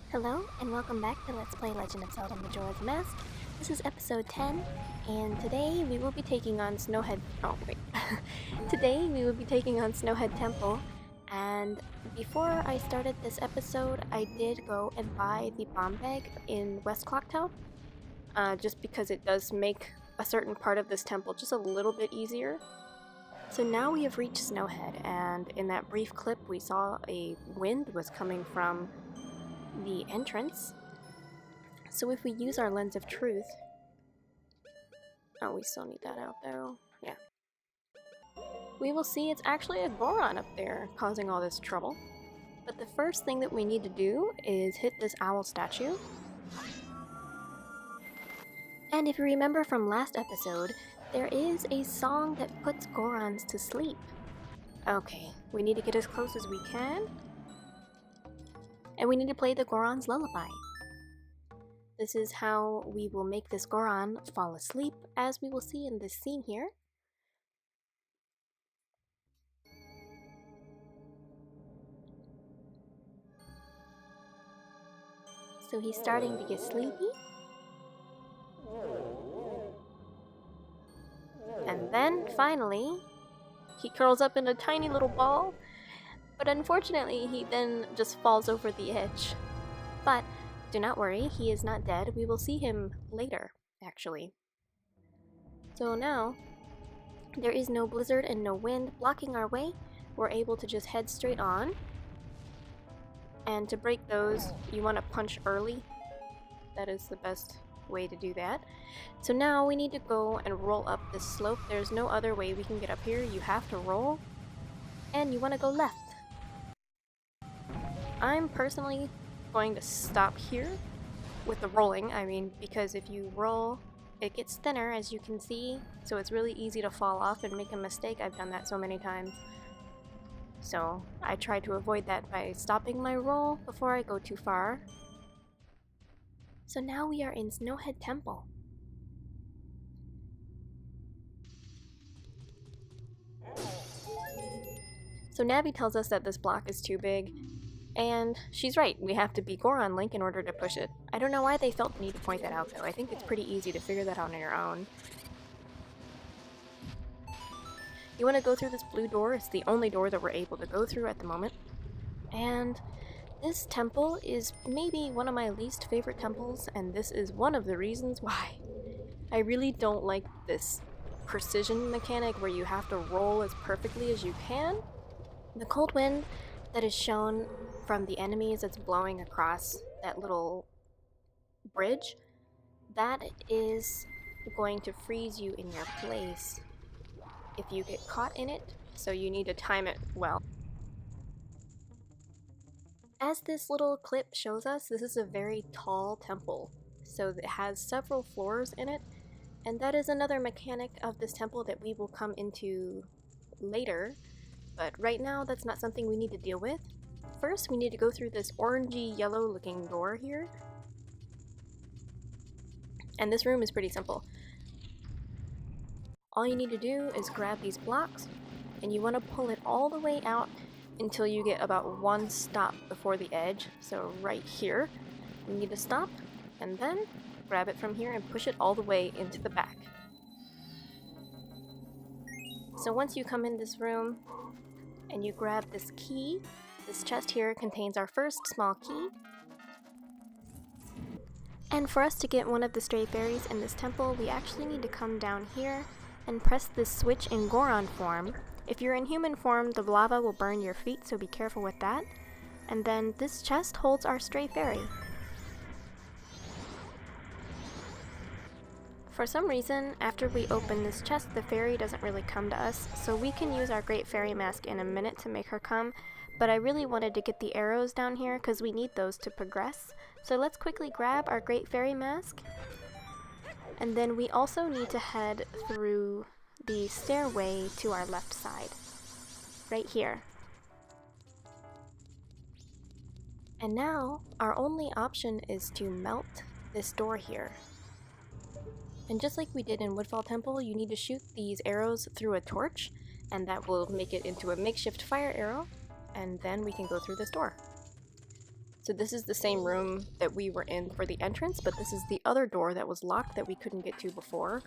Hello, and welcome back to Let's Play Legend of Zelda Majora's Mask. This is episode 10, and today we will be taking on Snowhead... Oh, wait. Today we will be taking on Snowhead Temple, and before I started this episode, I did go and buy the bomb bag in West Clocktown, just because it does make a certain part of this temple just a little bit easier. So now we have reached Snowhead, and in that brief clip we saw a wind was coming from the entrance. So if we use our lens of truth... Oh, we still need that out though. Yeah. We will see it's actually a Goron up there causing all this trouble. But the first thing that we need to do is hit this owl statue. And if you remember from last episode, there is a song that puts Gorons to sleep. Okay, we need to get as close as we can. And we need to play the Goron's lullaby. This is how we will make this Goron fall asleep, as we will see in this scene here. So he's starting to get sleepy. And then, finally, he curls up in a tiny little ball. But unfortunately, he then just falls over the edge. But do not worry, he is not dead. We will see him later, actually. So now, there is no blizzard and no wind blocking our way. We're able to just head straight on. And to break those, you want to punch early. That is the best way to do that. So now we need to go and roll up this slope. There's no other way we can get up here. You have to roll. And you want to go left. I'm personally going to stop here with the rolling, because if you roll, it gets thinner, as you can see, so it's really easy to fall off and make a mistake. I've done that so many times. So I try to avoid that by stopping my roll before I go too far. So now we are in Snowhead Temple. So Navi tells us that this block is too big. And she's right, we have to be Goron Link in order to push it. I don't know why they felt the need to point that out though. I think it's pretty easy to figure that out on your own. You want to go through this blue door. It's the only door that we're able to go through at the moment. And this temple is maybe one of my least favorite temples, and this is one of the reasons why. I really don't like this precision mechanic where you have to roll as perfectly as you can. The cold wind that is shown from the enemies that's blowing across that little bridge, that is going to freeze you in your place if you get caught in it, so you need to time it well. As this little clip shows us, this is a very tall temple, so it has several floors in it, and that is another mechanic of this temple that we will come into later. But right now, that's not something we need to deal with. First, we need to go through this orangey yellow looking door here. And this room is pretty simple. All you need to do is grab these blocks, and you want to pull it all the way out until you get about one stop before the edge. So right here, you need to stop, and then grab it from here and push it all the way into the back. So once you come in this room, and you grab this key. This chest here contains our first small key. And for us to get one of the stray fairies in this temple, we actually need to come down here and press this switch in Goron form. If you're in human form, the lava will burn your feet, so be careful with that. And then this chest holds our stray fairy. For some reason, after we open this chest, the fairy doesn't really come to us, so we can use our Great Fairy Mask in a minute to make her come, but I really wanted to get the arrows down here because we need those to progress. So let's quickly grab our Great Fairy Mask, and then we also need to head through the stairway to our left side, right here. And now, our only option is to melt this door here. And just like we did in Woodfall Temple, you need to shoot these arrows through a torch, and that will make it into a makeshift fire arrow, and then we can go through this door. So this is the same room that we were in for the entrance, but this is the other door that was locked that we couldn't get to before.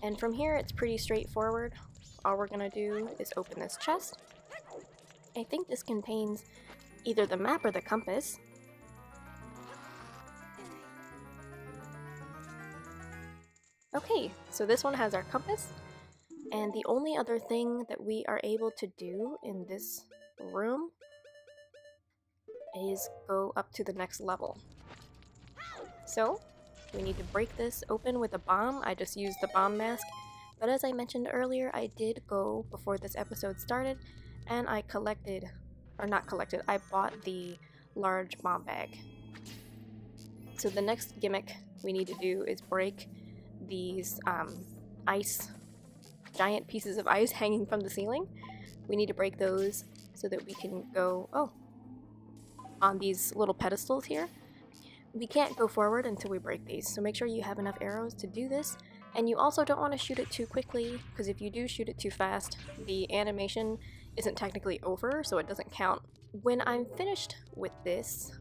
And from here, it's pretty straightforward. All we're gonna do is open this chest. I think this contains either the map or the compass. Okay, so this one has our compass. And the only other thing that we are able to do in this room is go up to the next level. So, we need to break this open with a bomb. I just used the bomb mask. But as I mentioned earlier, I did go before this episode started, and I collected, or not collected, I bought the large bomb bag. So the next gimmick we need to do is break these ice, giant pieces of ice hanging from the ceiling. We need to break those so that we can go, on these little pedestals here. We can't go forward until we break these, so make sure you have enough arrows to do this. And you also don't want to shoot it too quickly, because if you do shoot it too fast, the animation isn't technically over, so it doesn't count. When I'm finished with this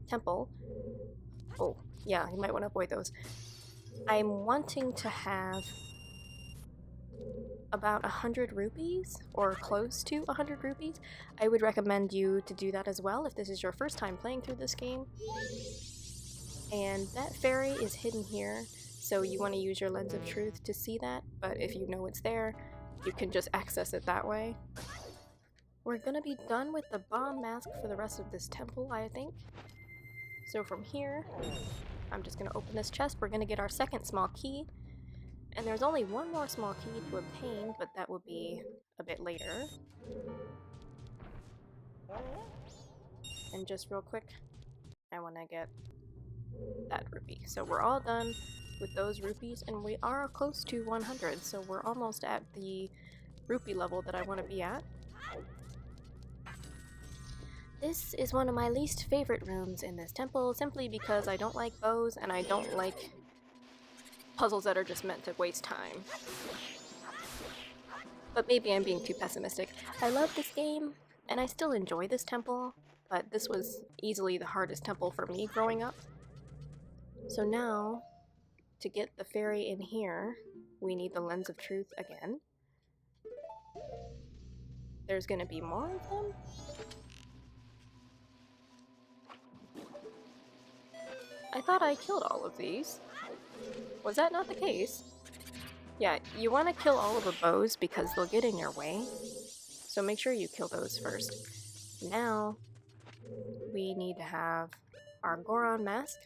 temple, oh yeah, you might want to avoid those. I'm wanting to have about 100 rupees, or close to 100 rupees. I would recommend you to do that as well if this is your first time playing through this game. And that fairy is hidden here, so you want to use your lens of truth to see that, but if you know it's there, you can just access it that way. We're gonna be done with the bomb mask for the rest of this temple, I think. So from here, I'm just gonna open this chest. We're gonna get our second small key. And there's only one more small key to obtain, but that will be a bit later. And just real quick, I want to get that rupee. So we're all done with those rupees, and we are close to 100, so we're almost at the rupee level that I want to be at. This is one of my least favorite rooms in this temple, simply because I don't like bows, and I don't like puzzles that are just meant to waste time. But maybe I'm being too pessimistic. I love this game, and I still enjoy this temple, but this was easily the hardest temple for me growing up. So now, to get the fairy in here, we need the lens of truth again. There's gonna be more of them? I thought I killed all of these. Was that not the case? Yeah, you want to kill all of the bows because they'll get in your way. So make sure you kill those first. Now, we need to have our Goron mask.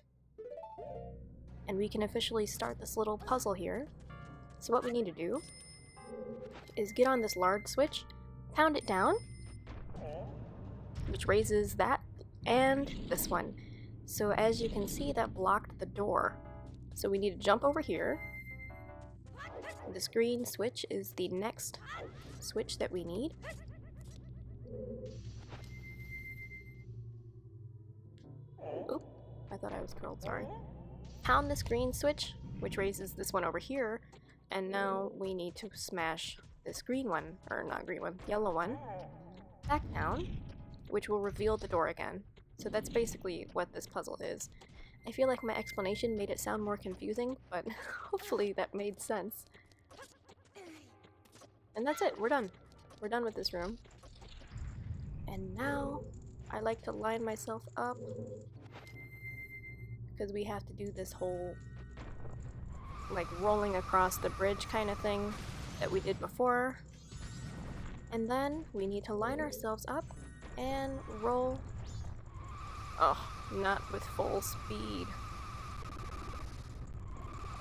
And we can officially start this little puzzle here. So what we need to do is get on this large switch, pound it down, which raises that and this one. So as you can see, that blocked the door. So we need to jump over here. This green switch is the next switch that we need. Oop, I thought I was curled, sorry. Pound this green switch, which raises this one over here, and now we need to smash this green one, or not green one, yellow one, back down, which will reveal the door again. So that's basically what this puzzle is. I feel like my explanation made it sound more confusing, but hopefully that made sense. And that's it, we're done. We're done with this room. And now, I like to line myself up, because we have to do this whole, like, rolling across the bridge kind of thing that we did before. And then, we need to line ourselves up and roll. Oh, not with full speed.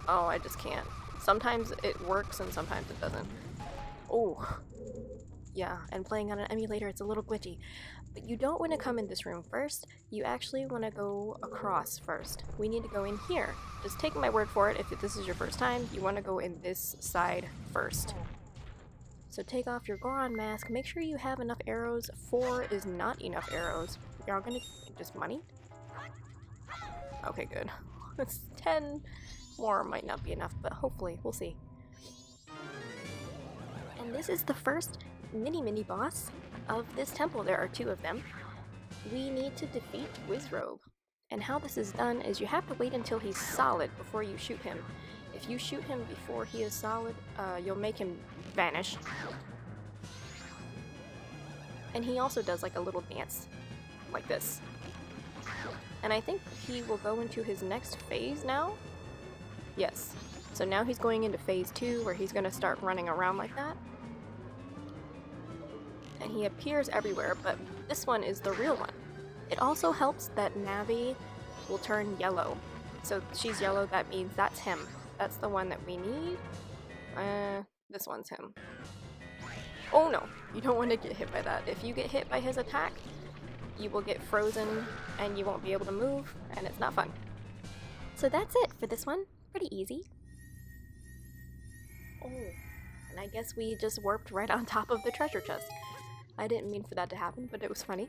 Oh, I just can't. Sometimes it works and sometimes it doesn't. Oh, yeah, and playing on an emulator, it's a little glitchy. But you don't want to come in this room first, you actually want to go across first. We need to go in here. Just take my word for it, if this is your first time, you want to go in this side first. So take off your Goron mask, make sure you have enough arrows. 4 is not enough arrows. Y'all gonna just money? Okay, good. 10 more might not be enough, but hopefully, we'll see. And this is the first mini boss of this temple. There are 2 of them. we need to defeat Wizrobe. And how this is done is you have to wait until he's solid before you shoot him. If you shoot him before he is solid, you'll make him vanish. And he also does like a little dance, like this. And I think he will go into his next phase now. Yes. So now he's going into phase 2 where he's going to start running around like that. And he appears everywhere, but this one is the real one. It also helps that Navi will turn yellow. So she's yellow, that means that's him. That's the one that we need. This one's him. Oh no, you don't want to get hit by that. If you get hit by his attack, you will get frozen and you won't be able to move, and it's not fun. So that's it for this one. Pretty easy. Oh, and I guess we just warped right on top of the treasure chest. I didn't mean for that to happen, but it was funny.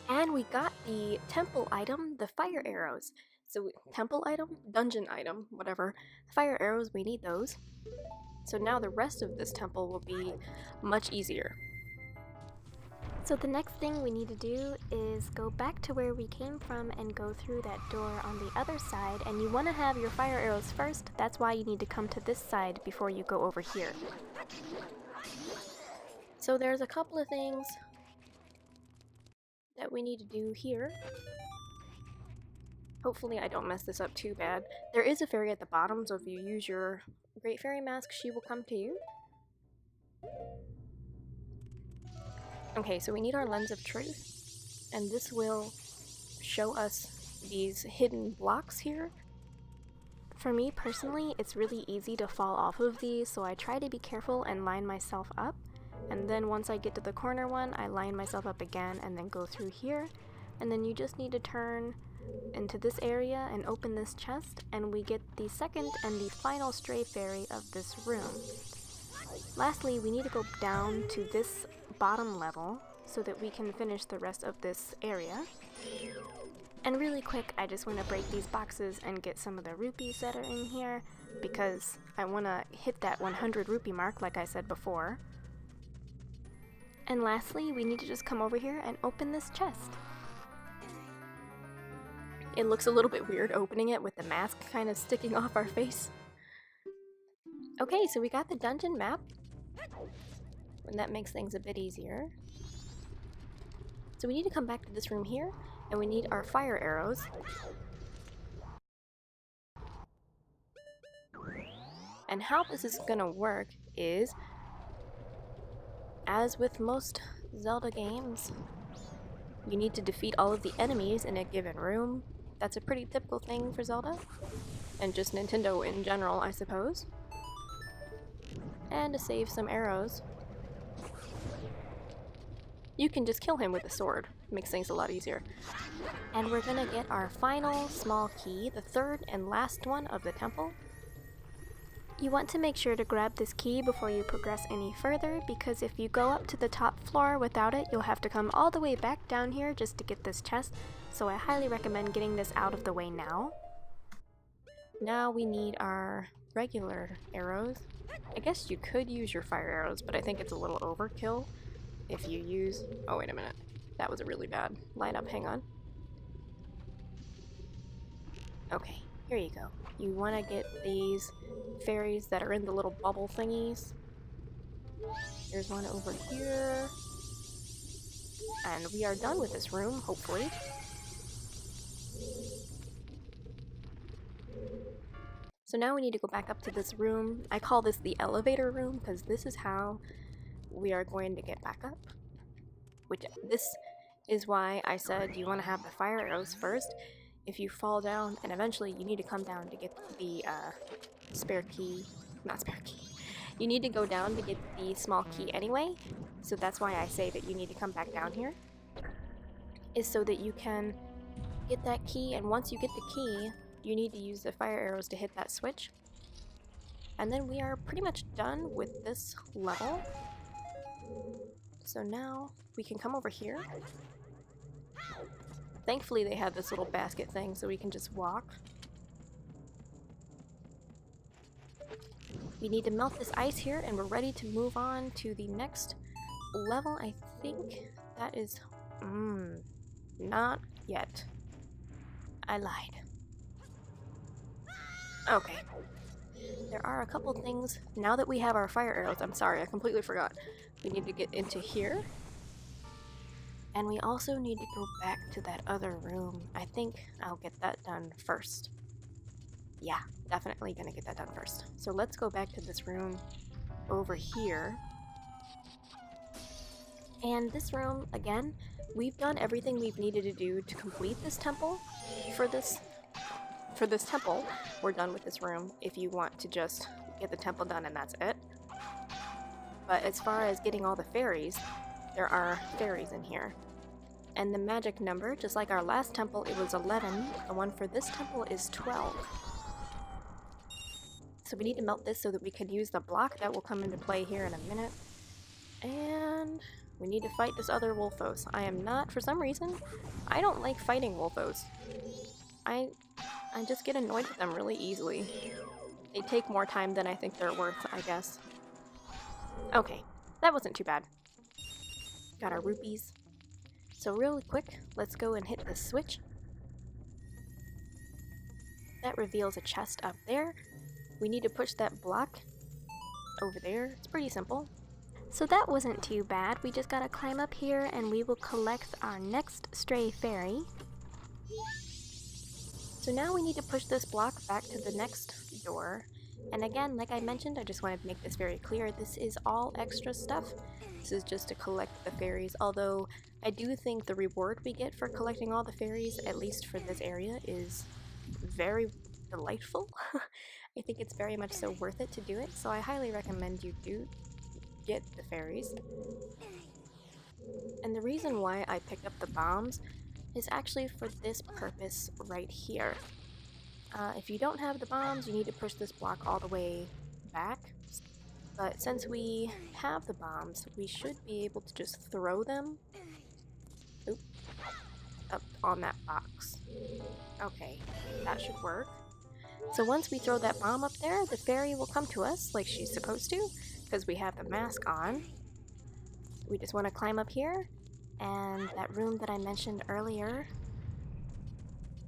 And we got the temple item, the fire arrows. So temple item, dungeon item, whatever. Fire arrows, we need those. So now the rest of this temple will be much easier. So the next thing we need to do is go back to where we came from and go through that door on the other side, and you want to have your fire arrows first. That's why you need to come to this side before you go over here. So there's a couple of things that we need to do here. Hopefully I don't mess this up too bad. There is a fairy at the bottom, so if you use your Great Fairy Mask, she will come to you. Okay, so we need our Lens of Truth, and this will show us these hidden blocks here. For me personally, it's really easy to fall off of these, so I try to be careful and line myself up. And then once I get to the corner one, I line myself up again and then go through here. And then you just need to turn into this area and open this chest, and we get the second and the final stray fairy of this room. Lastly, we need to go down to this bottom level so that we can finish the rest of this area. And really quick, I just want to break these boxes and get some of the rupees that are in here, because I want to hit that 100 rupee mark like I said before. And lastly, we need to just come over here and open this chest. It looks a little bit weird opening it with the mask kind of sticking off our face. Okay, so we got the dungeon map, and that makes things a bit easier. So we need to come back to this room here, and we need our fire arrows. And how this is gonna work is, as with most Zelda games, you need to defeat all of the enemies in a given room. That's a pretty typical thing for Zelda, and just Nintendo in general, I suppose. And to save some arrows, you can just kill him with a sword. Makes things a lot easier. And we're gonna get our final small key, the third and last one of the temple. You want to make sure to grab this key before you progress any further, because if you go up to the top floor without it, you'll have to come all the way back down here just to get this chest, so I highly recommend getting this out of the way now. Now we need our regular arrows. I guess you could use your fire arrows, but I think it's a little overkill if you use... Oh, wait a minute. That was a really bad lineup. Hang on. Okay, here you go. You want to get these fairies that are in the little bubble thingies. There's one over here. And we are done with this room, hopefully. So now we need to go back up to this room. I call this the elevator room because this is how we are going to get back up. Which, this is why I said you want to have the fire arrows first. If you fall down, and eventually you need to come down to get the spare key. Not spare key. You need to go down to get the small key anyway. So that's why I say that you need to come back down here. Is so that you can get that key, and once you get the key, you need to use the fire arrows to hit that switch. And then we are pretty much done with this level. So now we can come over here. Thankfully they have this little basket thing so we can just walk. We need to melt this ice here, and we're ready to move on to the next level. I think that is... not yet. I lied. Okay. There are a couple things. Now that we have our fire arrows, I'm sorry, I completely forgot. We need to get into here. And we also need to go back to that other room. I think I'll get that done first. Yeah, definitely gonna get that done first. So let's go back to this room over here. And this room, again, we've done everything we've needed to do to complete this temple. For this temple, we're done with this room if you want to just get the temple done and that's it. But as far as getting all the fairies, there are fairies in here. And the magic number, just like our last temple, it was 11. The one for this temple is 12. So we need to melt this so that we can use the block. That will come into play here in a minute. And we need to fight this other Wolfos. I am not, for some reason, I don't like fighting Wolfos. I just get annoyed with them really easily. They take more time than I think they're worth, I guess. Okay, that wasn't too bad. Got our rupees. So really quick, let's go and hit this switch. That reveals a chest up there. We need to push that block over there. It's pretty simple. So that wasn't too bad. We just gotta climb up here and we will collect our next stray fairy. So now we need to push this block back to the next door. And again, like I mentioned, I just wanted to make this very clear. This is all extra stuff. This is just to collect the fairies, although I do think the reward we get for collecting all the fairies, at least for this area, is very delightful. I think it's very much so worth it to do it, so I highly recommend you do get the fairies. And the reason why I picked up the bombs is actually for this purpose right here. If you don't have the bombs, you need to push this block all the way back. But since we have the bombs, we should be able to just throw them up on that box. Okay, that should work. So once we throw that bomb up there, the fairy will come to us like she's supposed to, because we have the mask on. We just want to climb up here, and that room that I mentioned earlier,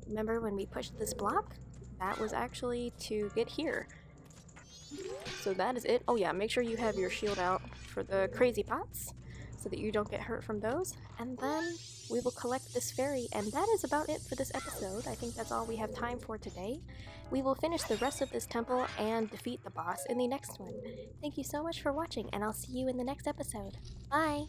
remember when we pushed this block? That was actually to get here. So that is it. Oh yeah, make sure you have your shield out for the crazy pots so that you don't get hurt from those. And then we will collect this fairy, and that is about it for this episode. I think that's all we have time for today. We will finish the rest of this temple and defeat the boss in the next one. Thank you so much for watching, and I'll see you in the next episode. Bye!